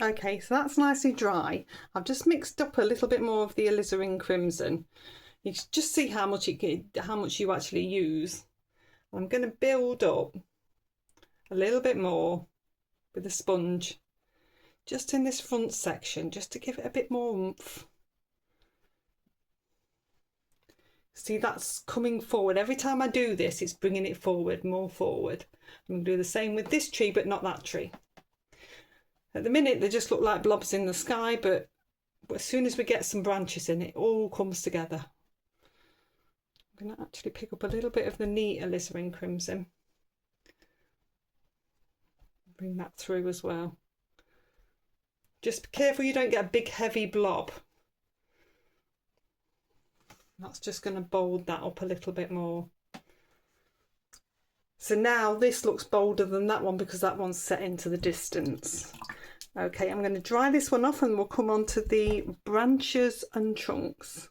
Okay, so that's nicely dry. I've just mixed up a little bit more of the alizarin crimson. You just see how much you actually use. I'm going to build up a little bit more with a sponge, just in this front section, just to give it a bit more oomph. See, that's coming forward. Every time I do this, it's bringing it forward, more forward. I'm going to do the same with this tree, but not that tree. At the minute, they just look like blobs in the sky, but as soon as we get some branches in, it all comes together. I'm going to actually pick up a little bit of the neat alizarin crimson. Bring that through as well. Just be careful you don't get a big heavy blob. That's just going to bold that up a little bit more. So now this looks bolder than that one because that one's set into the distance. Okay, I'm going to dry this one off and we'll come on to the branches and trunks.